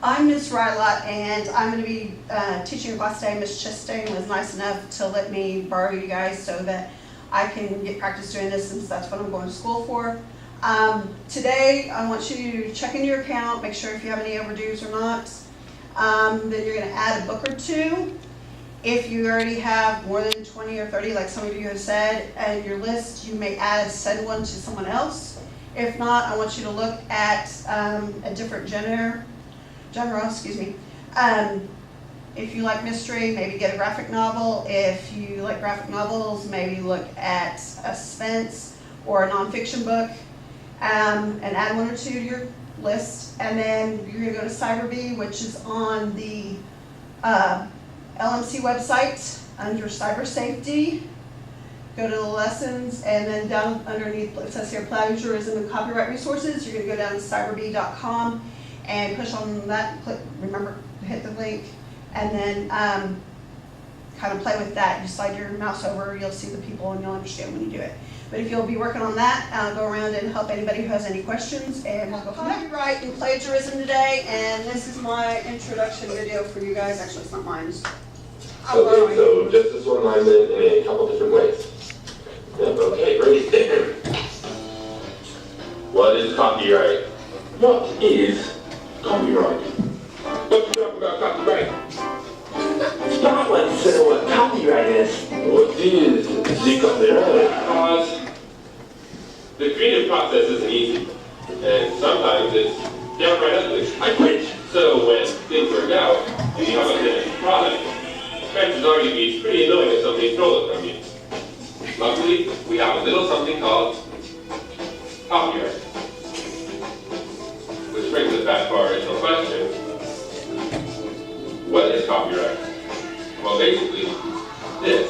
I'm Miss Rylott, and I'm going to be teaching your class today. Miss Chastain was nice enough to let me borrow you guys so that I can get practice doing this, since that's what I'm going to school for. Today, I want you to check into your account, make sure if you have any overdues or not. Then you're going to add a book or two. If you already have more than 20 or 30, like some of you have said, in your list, you may send one to someone else. If not, I want you to look at a different genre. If you like mystery, maybe get a graphic novel. If you like graphic novels, maybe look at a suspense or a nonfiction book, and add one or two to your list. And then you're going to go to CyberBee, which is on the LMC website under cyber safety. Go to the lessons, and then down underneath it says here plagiarism and copyright resources. You're going to go down to cyberbee.com and push on that. Click, remember to hit the link, and then kind of play with that. You slide your mouse over, you'll see the people, and you'll understand when you do it. But if you'll be working on that, go around and help anybody who has any questions, and we'll go from there. Copyright and plagiarism today, and this is my introduction video for you guys. Actually, it's not mine. Okay, so just this one line then in a couple different ways. Yep, okay, ready? What is copyright? What is copyright? What you talk about copyright? Start with saying what copyright is. What is the copyright? Because the creative process isn't easy, and sometimes it's downright ugly. I quit. So when things work out and you have a finished product, chances are you'd be pretty annoying if somebody stole it from you. Luckily, we have a little something called copyright. Which brings us back to our original question. What is copyright? Well, basically, this.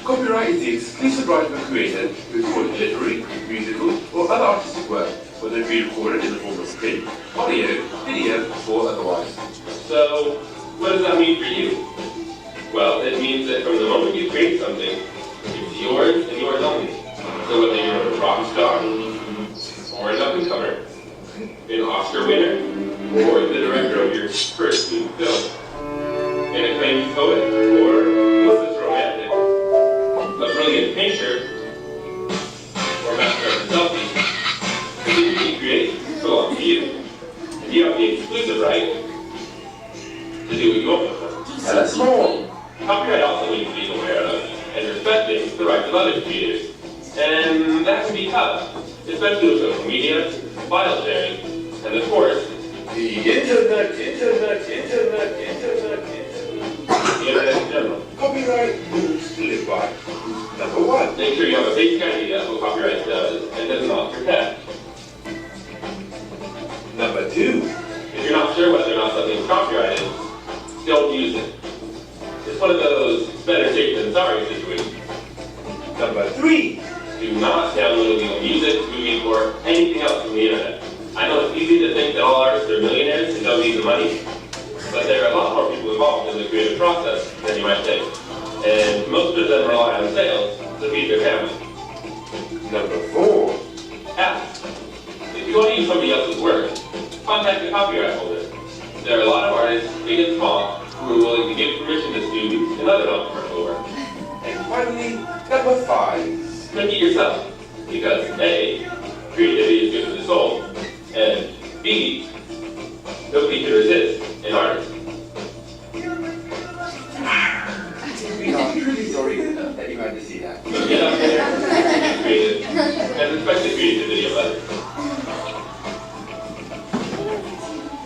Copyright is the exclusive right of a creator to record literary, musical, or other artistic work, whether it be recorded in the form of print, audio, video, or otherwise. So, what does that mean for you? Well, it means that from the moment you create something, it's yours and yours only. So whether you're a rock star, or an up-and-comer, an Oscar winner, or the director of your first student film, an acclaimed poet, or Mrs. Romantic, a brilliant painter, or master of the selfie, everything you create belongs to you. And you have the exclusive right to do what you want with it. Tell us more. Copyright also needs to be aware of and respecting the rights of other creators. And that can be tough, especially with social media, file sharing, and of course, The internet. the internet in general. Copyright rules to live by. Number 1. Make sure you have a basic idea of what copyright does and doesn't alter text. Number 2. If you're not sure whether or not something is copyrighted, don't use it. It's one of those better safe than sorry situations. Number 3. Do not download illegal music, movies, or anything else from the internet. I know it's easy to think that all artists are millionaires and don't need the money, but there are a lot more people involved in the creative process than you might think. And most of them rely on sales to feed their family. Number 4. Ask. If you want to use somebody else's work, contact the copyright holder. There are a lot of artists, big and small, who are willing to give permission to students and other non-commercial work. And finally, number 5. Make it yourself, because A, creativity is good for the soul, and B, nobody can resist an artist. We are truly sorry that you had to see that. So get out there and be creative, and respect the creativity of others.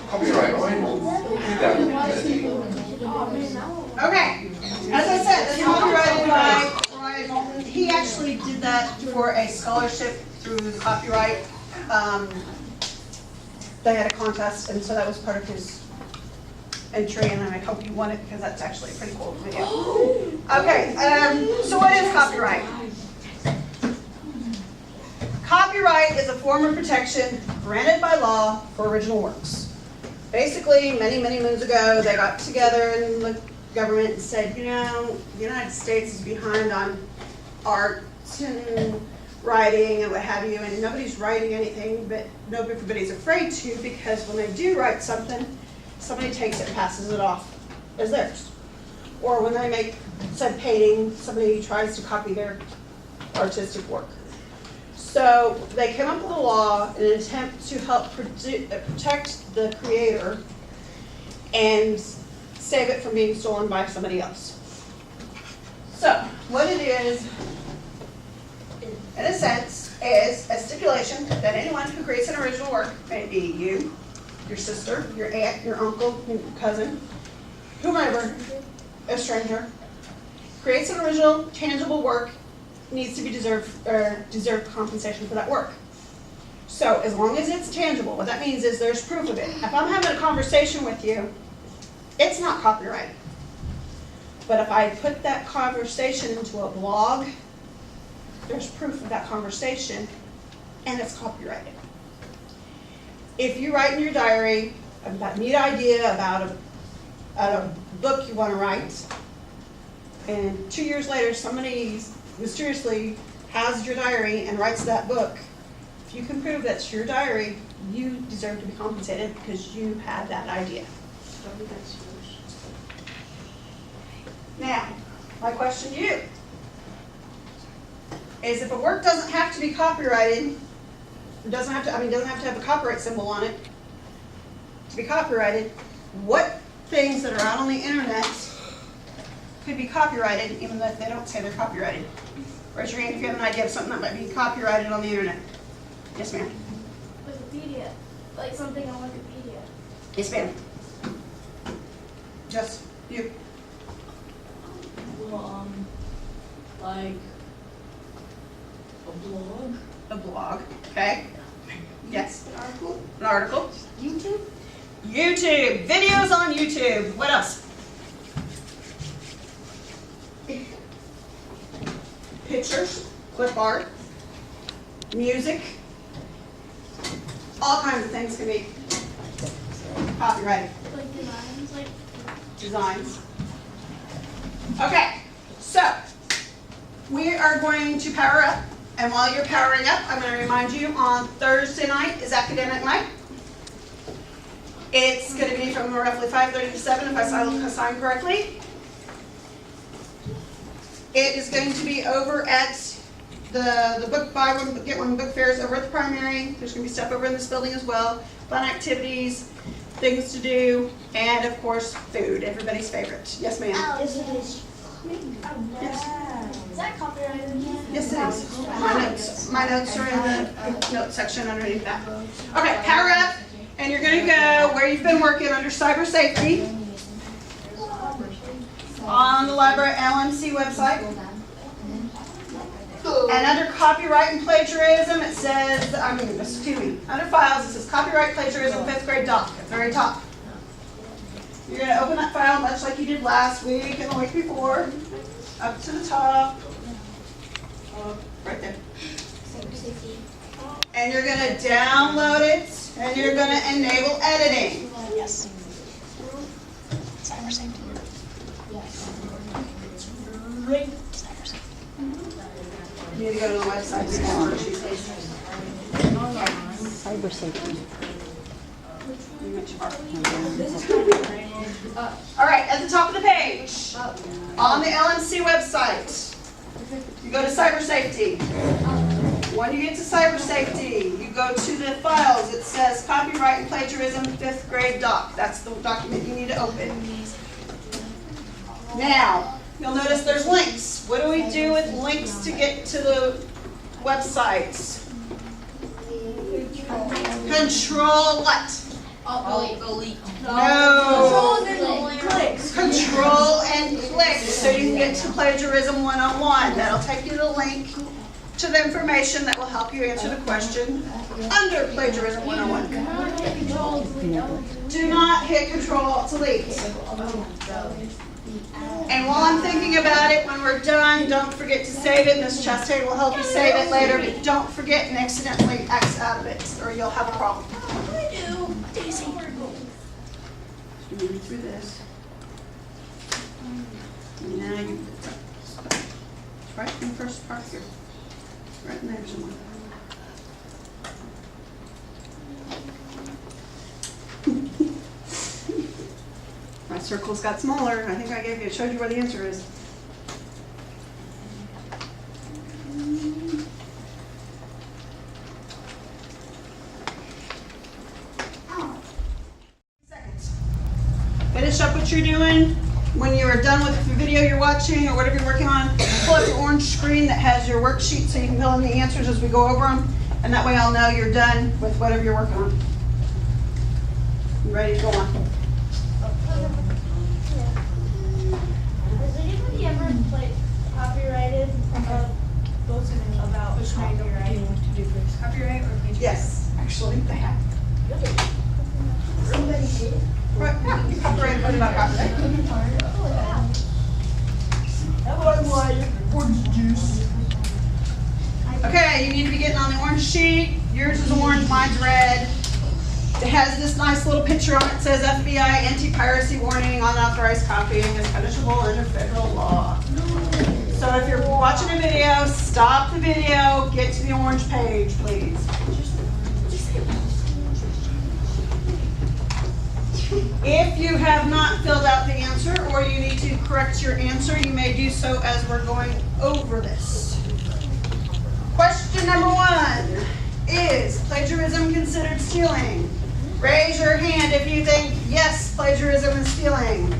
Copyright Bible. Okay, as I said, this is copyrighted by Ryan. He actually did that for a scholarship through copyright. They had a contest, and so that was part of his entry, and I hope you won it because that's actually a pretty cool video. Okay, so what is copyright? Copyright is a form of protection granted by law for original works. Basically, many, many moons ago, they got together in the government and said, you know, the United States is behind on art and writing and what have you, and nobody's writing anything, but everybody's afraid to, because when they do write something, somebody takes it and passes it off as theirs. Or when they make said painting, somebody tries to copy their artistic work. So they came up with a law in an attempt to help protect the creator and save it from being stolen by somebody else. So what it is, in a sense, is a stipulation that anyone who creates an original work, may it be you, your sister, your aunt, your uncle, your cousin, whomever, a stranger, creates an original, tangible work, needs to be deserved compensation for that work. So as long as it's tangible, what that means is there's proof of it. If I'm having a conversation with you, it's not copyrighted. But if I put that conversation into a blog, there's proof of that conversation, and it's copyrighted. If you write in your diary about a neat idea about a book you want to write, and 2 years later somebody mysteriously has your diary and writes that book, if you can prove that's your diary, you deserve to be compensated because you had that idea. Now, my question to you is, if a work doesn't have to be copyrighted, doesn't have to have a copyright symbol on it to be copyrighted, what things that are out on the internet could be copyrighted even though they don't say they're copyrighted? Raise your hand if you have an idea of something that might be copyrighted on the internet. Yes, ma'am. Wikipedia, like something on Wikipedia. Yes, ma'am. Just you. Well, like a blog. A blog, okay? Yes. An article. An article. YouTube. YouTube. Videos on YouTube. What else? Pictures, clip art, music, all kinds of things can be copyrighted. Like designs, like. Designs. Okay, so we are going to power up, and while you're powering up, I'm going to remind you on Thursday night is academic night. It's going to be from roughly 5:30 to 7 if I sign correctly. It is going to be over at the book buy one get one book fairs over at the primary. There's going to be stuff over in this building as well. Fun activities, things to do, and of course food. Everybody's favorite. Yes, ma'am. Yes, it is. Yes. Is that copyrighted? Yes, it is. My notes are in the notes section underneath that. Okay, power up, and you're going to go where you've been working under cyber safety on the library LMC website. And under copyright and plagiarism, it says, under files, it says copyright plagiarism 5th grade doc at the very top. You're going to open that file much like you did last week and the week before, up to the top, right there. And you're going to download it, and you're going to enable editing. Yes. Cyber safety. Ring. Cyber safety. You need to go to the website. Cyber safety. All right, at the top of the page, on the LMC website, you go to cyber safety. When you get to cyber safety, you go to the files. It says copyright and plagiarism 5th grade doc. That's the document you need to open. Now, you'll notice there's links. What do we do with links to get to the websites? Control what? Delete. No. Clicks. Control and click so you can get to Plagiarism 101. That'll take you to the link to the information that will help you answer the question under Plagiarism 101. Do not hit Control-Alt-Delete. And while I'm thinking about it, when we're done, don't forget to save it. Miss Chastain will help you save it later, but don't forget and accidentally X out of it, or you'll have a problem. Daisy. Moving through this. Now you, it's right in the first part here. Right in there somewhere. That circle's got smaller. I think I showed you where the answer is. Seconds. Finish up what you're doing. When you are done with the video you're watching or whatever you're working on, pull up the orange screen that has your worksheet so you can fill in the answers as we go over them. And that way I'll know you're done with whatever you're working on. You ready to go on? Has anybody ever like copyrighted books about copyright? Copyright or plagiarism? Yes, actually, they have. Somebody did. Right, yeah, you copyright, what about copyright? Okay, you need to be getting on the orange sheet. Yours is orange, mine's red. It has this nice little picture on it. It says FBI anti-piracy warning, unauthorized copying is punishable under federal law. So if you're watching a video, stop the video, get to the orange page, please. If you have not filled out the answer or you need to correct your answer, you may do so as we're going over this. Question number 1. Is plagiarism considered stealing? Raise your hand if you think yes, plagiarism is stealing.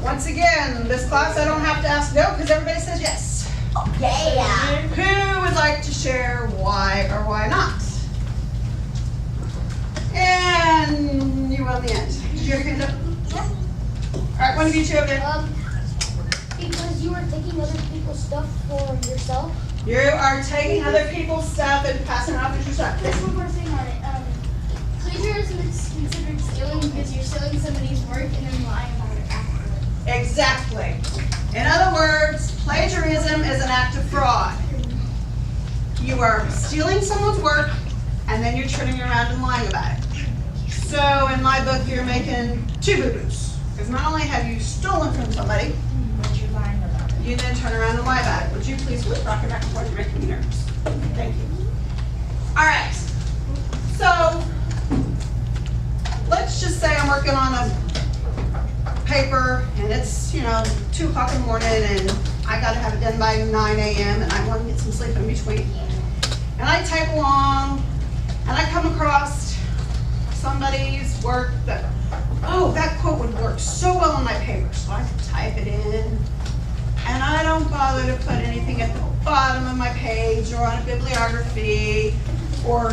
Once again, this class I don't have to ask no because everybody says yes. Yeah. Who would like to share why or why not? And you will in the end. Did you have your hand up? Yeah. All right, one of you two over there. Because you were taking other people's stuff for yourself. You are taking other people's stuff and passing it off as your stuff. There's one more thing on it. Plagiarism is considered stealing because you're stealing somebody's work and then lying about it afterwards. Exactly. In other words, plagiarism is an act of fraud. You are stealing someone's work and then you're turning around and lying about it. So in my book, you're making two boo-boos. Because not only have you stolen from somebody, But you're lying about it. you then turn around and lie about it. Would you please rock it back and forth? You're making me nervous. Thank you. All right. So let's just say I'm working on a paper and it's, 2 o'clock in the morning and I got to have it done by 9 a.m. and I want to get some sleep in between. And I type along and I come across somebody's work that, oh, that quote would work so well in my paper. So I type it in and I don't bother to put anything at the bottom of my page or on a bibliography or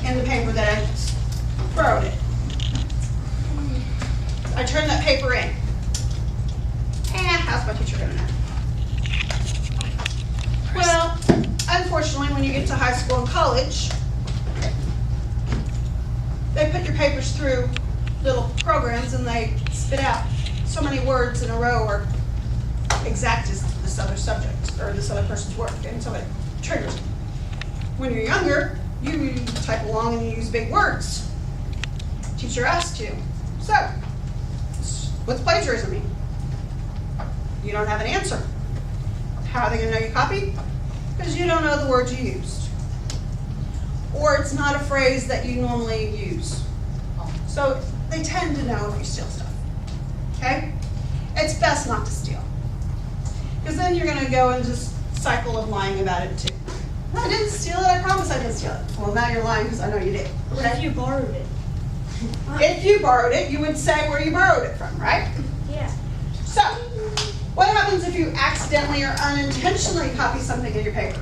in the paper that I wrote it. I turn that paper in. How's my teacher gonna know? Well, unfortunately, when you get to high school and college, they put your papers through little programs and they spit out so many words in a row or exact as this other subject or this other person's work, and so it triggers you. When you're younger, you type along and you use big words. Teacher asked you. So, what's plagiarism mean? You don't have an answer. How are they going to know you copied? Because you don't know the words you used. Or it's not a phrase that you normally use. So they tend to know if you steal stuff. Okay? It's best not to steal. Because then you're going to go into this cycle of lying about it too. No, I didn't steal it. I promise I didn't steal it. Well, now you're lying because I know you did. What if you borrowed it? If you borrowed it, you would say where you borrowed it from, right? Yeah. So, what happens if you accidentally or unintentionally copy something in your paper?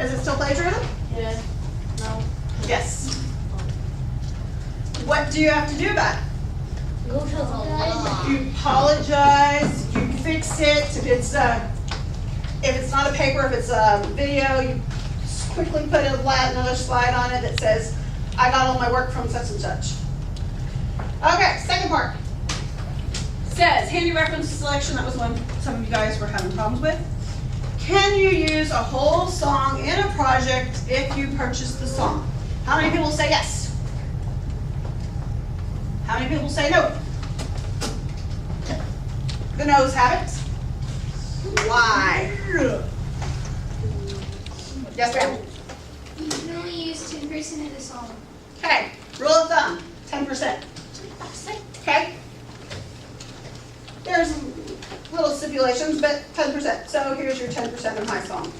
Is it still plagiarism? Yeah. No. Yes. What do you have to do about it? Go to the law. You apologize, you fix it. If it's not a paper, if it's a video, you quickly put another slide on it that says, I got all my work from such and such. Okay, second part. Says, handy reference selection, that was one some of you guys were having problems with. Can you use a whole song in a project if you purchase the song? How many people say yes? How many people say no? The no's have it. Why? Yes, ma'am. You can only use 10% of the song. Okay, rule of thumb, 10%. okay? There's little stipulations, but 10%. So here's your 10% of my song.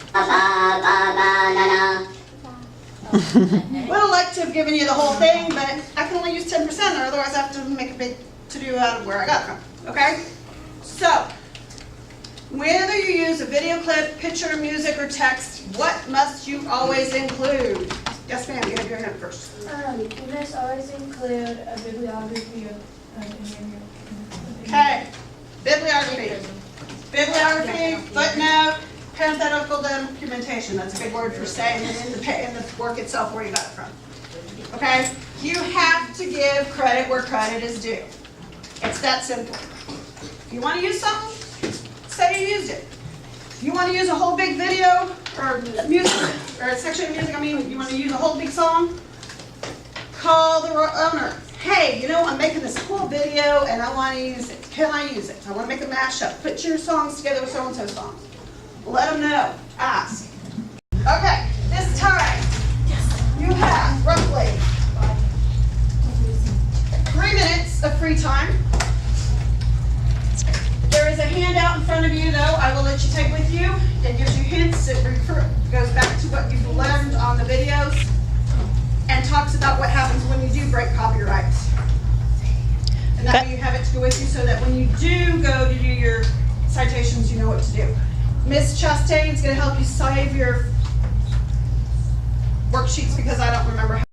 Would have liked to have given you the whole thing, but I can only use 10%, or otherwise I have to make a big to-do out of where I got it from, okay? So, whether you use a video clip, picture, music, or text, what must you always include? Yes, ma'am, you have your hand first. You must always include a bibliography of Okay, bibliography. Bibliography, footnote, parenthetical documentation. That's a big word for saying it in the work itself where you got it from. Okay? You have to give credit where credit is due. It's that simple. If you want to use something, say you used it. If you want to use a whole big video or music, or a section of music, you want to use a whole big song, call the owner. Hey, I'm making this cool video and I want to use it. Can I use it? I want to make a mashup. Put your songs together with so-and-so songs. Let them know. Ask. Okay, this time you have roughly 3 minutes of free time. There is a handout in front of you, though, I will let you take with you. It gives you hints. It goes back to what you've learned on the videos and talks about what happens when you do break copyright. And that way you have it to go with you so that when you do go to do your citations, you know what to do. Ms. Chastain is going to help you save your worksheets because I don't remember how